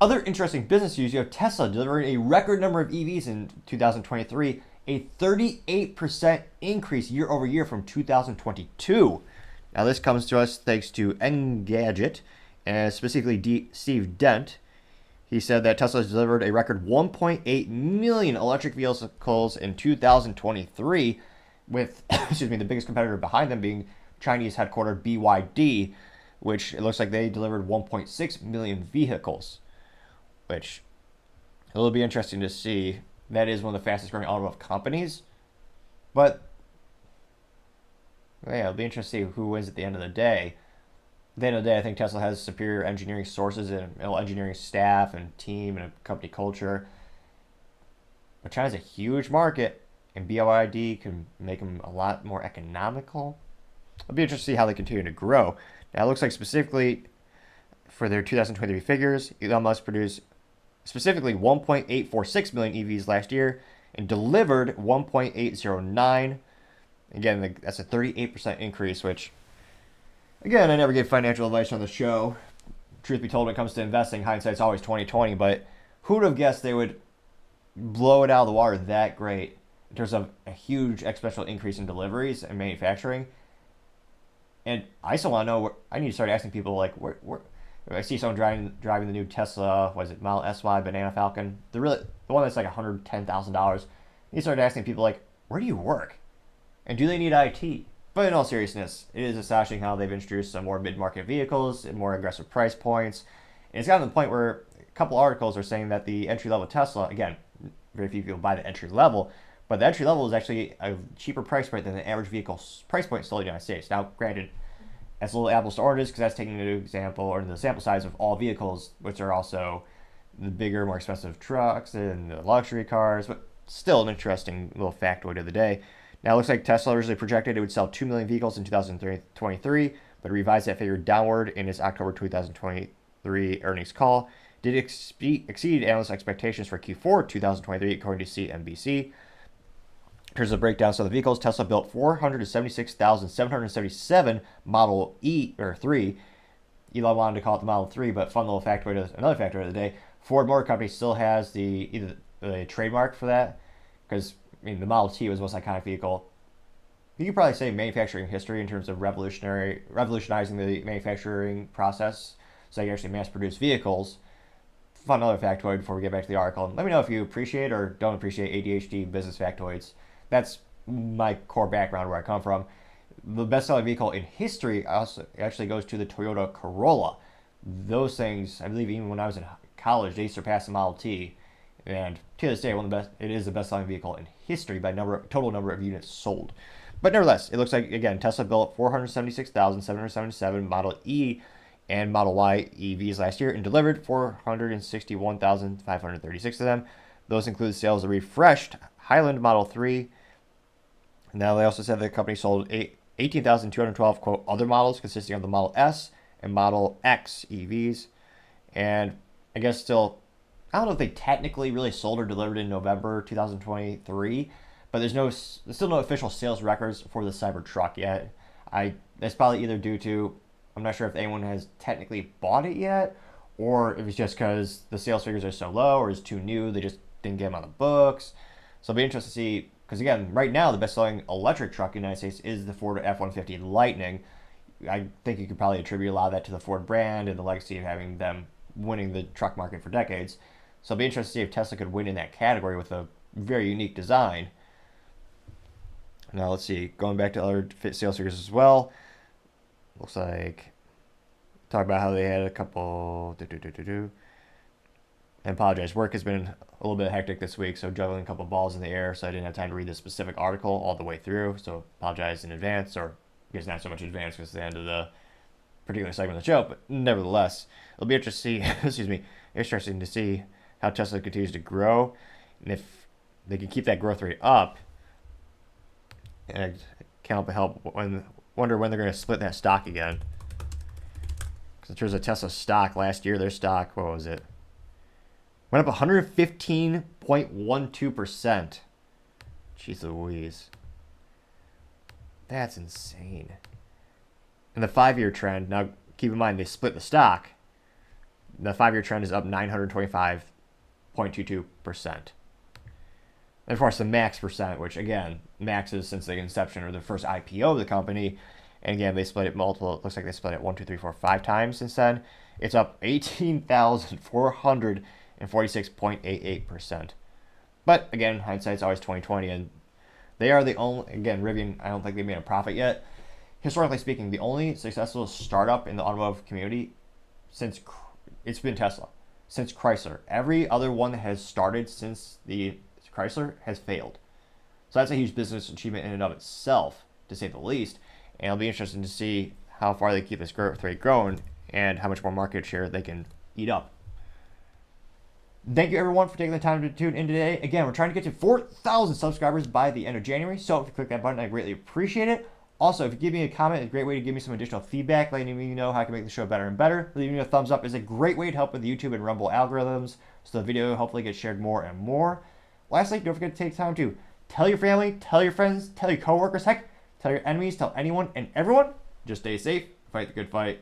Other interesting business news, you have Tesla delivering a record number of EVs in 2023, a 38% increase year over year from 2022. Now, this comes to us thanks to Engadget, and specifically Steve Dent. He said that Tesla has delivered a record 1.8 million electric vehicles in 2023, with the biggest competitor behind them being Chinese headquartered BYD, which it looks like they delivered 1.6 million vehicles, which it'll be interesting to see. That is one of the fastest growing automotive companies, but yeah, it'll be interesting to see who wins at the end of the day. At the end of the day, I think Tesla has superior engineering sources and engineering staff and team and a company culture. But China's a huge market, and BYD can make them a lot more economical. It'll be interesting to see how they continue to grow. Now, it looks like specifically for their 2023 figures, Elon Musk produced specifically 1.846 million EVs last year and delivered 1.809. Again, that's a 38% increase, which, again, I never give financial advice on the show. Truth be told, when it comes to investing, hindsight's always 20/20, but who would have guessed they would blow it out of the water that great in terms of a huge exponential increase in deliveries and manufacturing? And I still want to know, I need to start asking people, like, where I see someone driving the new Tesla, what is it, Model SY Banana Falcon, the one that's like $110,000. You start asking people, like, where do you work? And do they need IT? But in all seriousness, it is astonishing how they've introduced some more mid-market vehicles and more aggressive price points. And it's gotten to the point where a couple articles are saying that the entry-level Tesla, again, very few people buy the entry-level, but the entry-level is actually a cheaper price point than the average vehicle price point still in the United States. Now, granted, that's a little apples to oranges because that's taking into example or the sample size of all vehicles, which are also the bigger, more expensive trucks and the luxury cars, but still an interesting little factoid of the day. Now, it looks like Tesla originally projected it would sell 2 million vehicles in 2023, but revised that figure downward in its October 2023 earnings call. Did exceed analyst expectations for Q4 2023, according to CNBC. In terms of breakdowns of the vehicles, Tesla built 476,777 Model E or 3. Elon wanted to call it the Model 3, but fun little factoid, another factoid of the day. Ford Motor Company still has either the trademark for that, because the Model T was the most iconic vehicle. You could probably say manufacturing history in terms of revolutionizing the manufacturing process, so you can actually mass-produce vehicles. Fun other factoid before we get back to the article. Let me know if you appreciate or don't appreciate ADHD business factoids. That's my core background, where I come from. The best-selling vehicle in history also actually goes to the Toyota Corolla. Those things, I believe, even when I was in college, they surpassed the Model T. And to this day, it is the best-selling vehicle in history by total number of units sold. But nevertheless, it looks like, again, Tesla built 476,777 Model E and Model Y EVs last year and delivered 461,536 of them. Those include sales of refreshed Highland Model 3. Now, they also said the company sold 18,212, quote, other models consisting of the Model S and Model X EVs. And I guess still, I don't know if they technically really sold or delivered in November 2023, but there's still no official sales records for the Cybertruck yet. That's probably either due to, I'm not sure if anyone has technically bought it yet, or if it's just because the sales figures are so low or it's too new, they just didn't get them on the books. So it'll be interesting to see, because again, right now the best-selling electric truck in the United States is the Ford F-150 Lightning. I think you could probably attribute a lot of that to the Ford brand and the legacy of having them winning the truck market for decades. So it'll be interesting to see if Tesla could win in that category with a very unique design. Now let's see, going back to other sales figures as well. Looks like, talk about how they had a couple, I apologize, work has been a little bit hectic this week, so juggling a couple balls in the air, so I didn't have time to read this specific article all the way through, so apologize in advance, or I guess not so much in advance because it's the end of the particular segment of the show, but nevertheless, it'll be interesting to see how Tesla continues to grow, and if they can keep that growth rate up. And I can't help but wonder when they're going to split that stock again. Because in terms of Tesla stock, last year their stock, what was it? Went up 115.12%. Jeez Louise. That's insane. And the 5-year trend, now keep in mind they split the stock. The 5-year trend is up 925.22%. And of course, the max percent, which again, max is since the inception or the first IPO of the company. And again, they split it multiple. It looks like they split it 1, 2, 3, 4, 5 times since then. It's up 18,446.88%. But again, hindsight's always 2020, and they are the only. Again, Rivian, I don't think they made a profit yet. Historically speaking, the only successful startup in the automotive community since it's been Tesla, since Chrysler. Every other one that has started since the Chrysler has failed. So that's a huge business achievement in and of itself, to say the least. And it'll be interesting to see how far they keep this growth rate growing and how much more market share they can eat up. Thank you everyone for taking the time to tune in today. Again, we're trying to get to 4,000 subscribers by the end of January. So if you click that button, I greatly appreciate it. Also, if you give me a comment, it's a great way to give me some additional feedback, letting me know how I can make the show better and better. Leaving me a thumbs up is a great way to help with the YouTube and Rumble algorithms, so the video hopefully gets shared more and more. Lastly, don't forget to take time to tell your family, tell your friends, tell your coworkers, heck, tell your enemies, tell anyone and everyone. Just stay safe, fight the good fight.